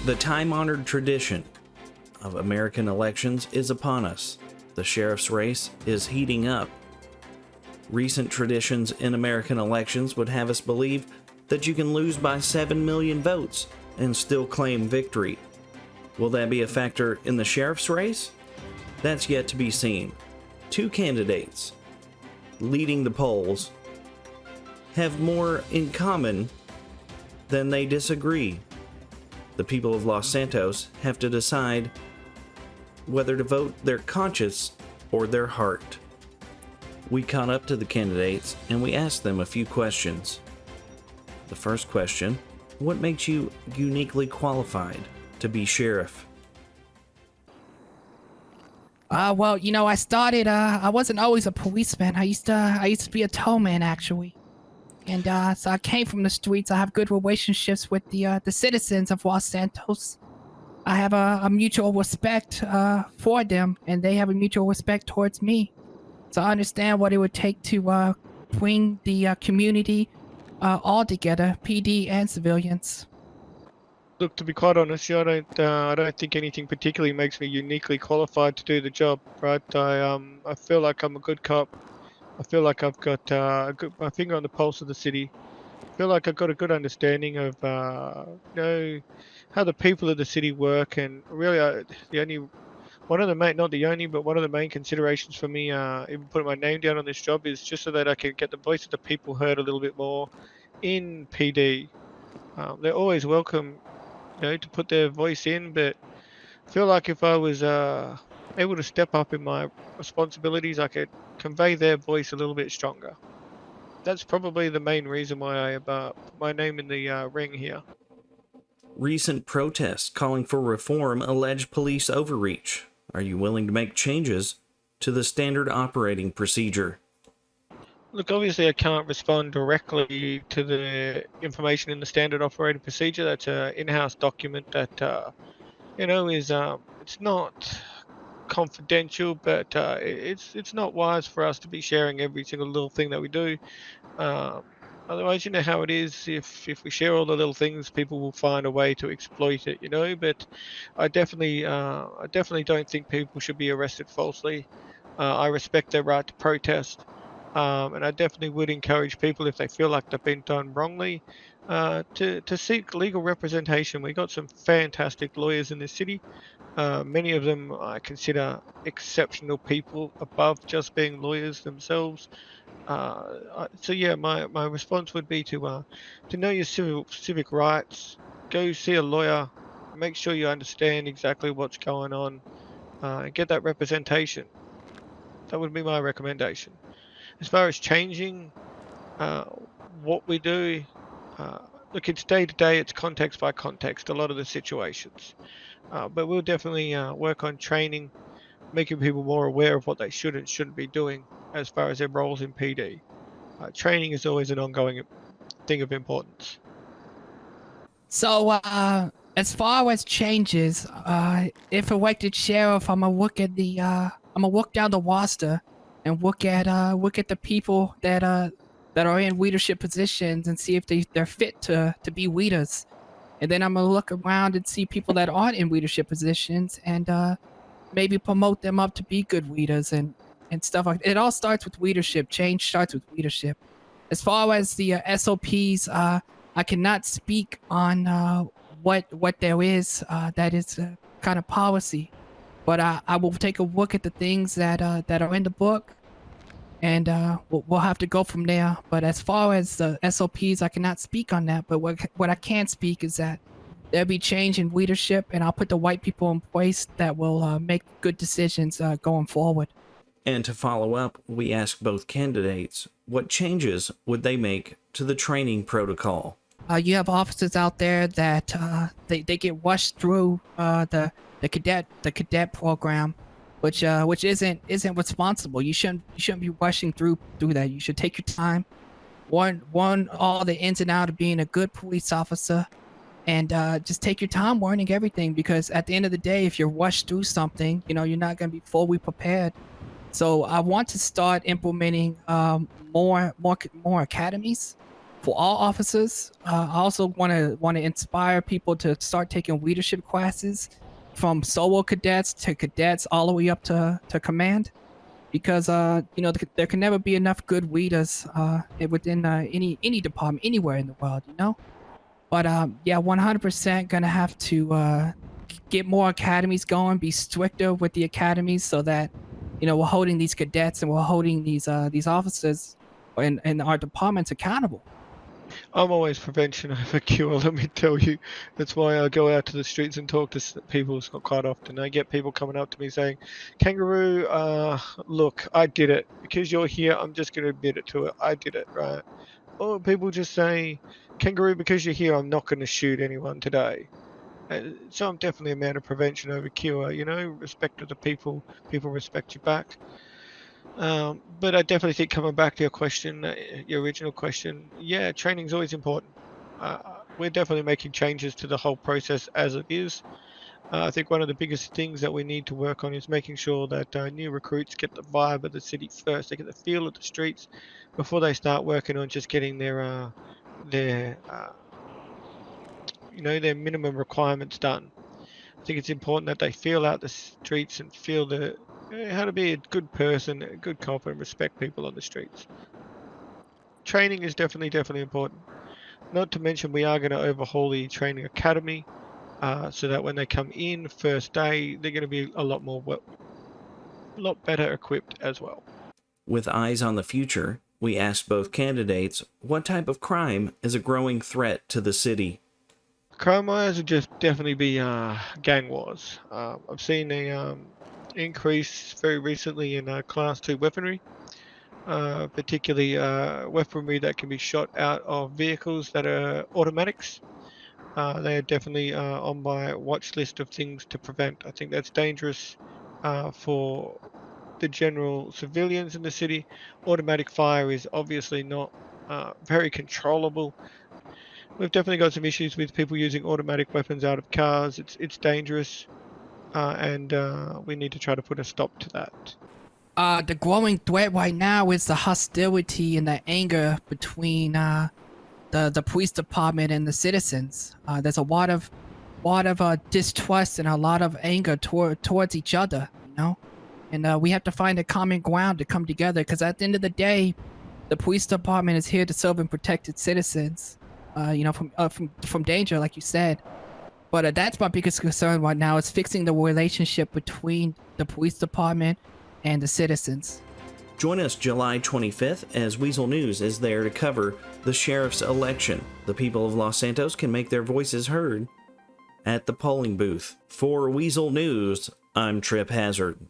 The time-honored tradition of American elections is upon us. The sheriff's race is heating up. Recent traditions in American elections would have us believe that you can lose by 7 million votes and still claim victory. Will that be a factor in the sheriff's race? That's yet to be seen. Two candidates leading the polls have more in common than they disagree. The people of Los Santos have to decide whether to vote their conscience or their heart. We caught up to the candidates and we asked them a few questions. The first question, what makes you uniquely qualified to be sheriff? Well, I started, I wasn't always a policeman. I used to be a tollman, actually. And, so I came from the streets. I have good relationships with the citizens of Los Santos. I have a mutual respect, for them, and they have a mutual respect towards me. So I understand what it would take to, bring the, community, all together, PD and civilians. Look, to be quite honest, I don't think anything particularly makes me uniquely qualified to do the job. Right? I feel like I'm a good cop. I feel like I've got my finger on the pulse of the city. I feel like I've got a good understanding of how the people of the city work, and really, one of the main considerations for me, even putting my name down on this job, is just so that I can get the voice of the people heard a little bit more in PD. They're always welcome, to put their voice in, but I feel like if I was able to step up in my responsibilities, I could convey their voice a little bit stronger. That's probably the main reason why I put my name in the ring here. Recent protests calling for reform allege police overreach. Are you willing to make changes to the standard operating procedure? Look, obviously I can't respond directly to the information in the standard operating procedure. That's an in-house document that, is it's not confidential, but it's not wise for us to be sharing every single little thing that we do. Otherwise, you know how it is. If we share all the little things, people will find a way to exploit it. But I definitely don't think people should be arrested falsely. I respect their right to protest, and I definitely would encourage people, if they feel like they've been done wrongly, to seek legal representation. We got some fantastic lawyers in this city. Many of them I consider exceptional people above just being lawyers themselves. So yeah, my response would be to know your civic rights. Go see a lawyer. Make sure you understand exactly what's going on. And get that representation. That would be my recommendation. As far as changing what we do, look, it's day to day. It's context by context. A lot of the situations. But we'll definitely work on training, making people more aware of what they should and shouldn't be doing as far as their roles in PD. Training is always an ongoing thing of importance. So, as far as changes, if elected sheriff, I'm gonna look at I'm gonna look down the roster and look at the people that are in leadership positions and see if they're fit to be leaders. And then I'm gonna look around and see people that aren't in leadership positions and maybe promote them up to be good leaders and stuff like that. It all starts with leadership. Change starts with leadership. As far as the SOPs, I cannot speak on what there is that is kind of policy, but I will take a look at the things that are in the book, and we'll have to go from there. But as far as the SOPs, I cannot speak on that. But what I can speak is that there'll be change in leadership, and I'll put the white people in place that will make good decisions going forward. And to follow up, we asked both candidates, what changes would they make to the training protocol? You have officers out there that they get rushed through the cadet program, which isn't responsible. You shouldn't be rushing through that. You should take your time, learn all the ins and outs of being a good police officer, and just take your time learning everything. Because at the end of the day, if you're rushed through something, you're not going to be fully prepared. So I want to start implementing more academies for all officers. I also want to inspire people to start taking leadership classes, from solo cadets to cadets all the way up to command, because there can never be enough good leaders within any department anywhere in the world, you know. But yeah, 100% gonna have to get more academies going, be stricter with the academies, so that we're holding these cadets and we're holding these officers and our departments accountable. I'm always prevention over cure, let me tell you. That's why I go out to the streets and talk to people quite often. I get people coming up to me saying, Kangaroo, look, I did it. Because you're here, I'm just going to admit it to it. I did it, right? Or people just say, Kangaroo, because you're here, I'm not going to shoot anyone today. So I'm definitely a man of prevention over cure, respect to the people respect you back. But I definitely think, coming back to your question, your original question, yeah, training is always important. We're definitely making changes to the whole process as it is. I think one of the biggest things that we need to work on is making sure that new recruits get the vibe of the city first. They get the feel of the streets before they start working on just getting their minimum requirements done. I think it's important that they feel out the streets and feel how to be a good person, a good cop, and respect people on the streets. Training is definitely important. Not to mention, we are going to overhaul the training academy, so that when they come in first day, they're going to be a lot better equipped as well. With eyes on the future, we asked both candidates what type of crime is a growing threat to the city. Crime-wise would just definitely be gang wars. I've seen a increase very recently in Class 2 weaponry, particularly weaponry that can be shot out of vehicles that are automatics. They are definitely on my watch list of things to prevent. I think that's dangerous for the general civilians in the city. Automatic fire is obviously not very controllable. We've definitely got some issues with people using automatic weapons out of cars. It's dangerous, and we need to try to put a stop to that. The growing threat right now is the hostility and the anger between the police department and the citizens. There's a lot of distrust and a lot of anger towards each other, and we have to find a common ground to come together, because at the end of the day, the police department is here to serve and protect its citizens, from danger, like you said. But that's my biggest concern right now, is fixing the relationship between the police department and the citizens. Join us July 25th as Weasel News is there to cover the sheriff's election. The people of Los Santos can make their voices heard at the polling booth. For Weasel News, I'm Trip Hazard.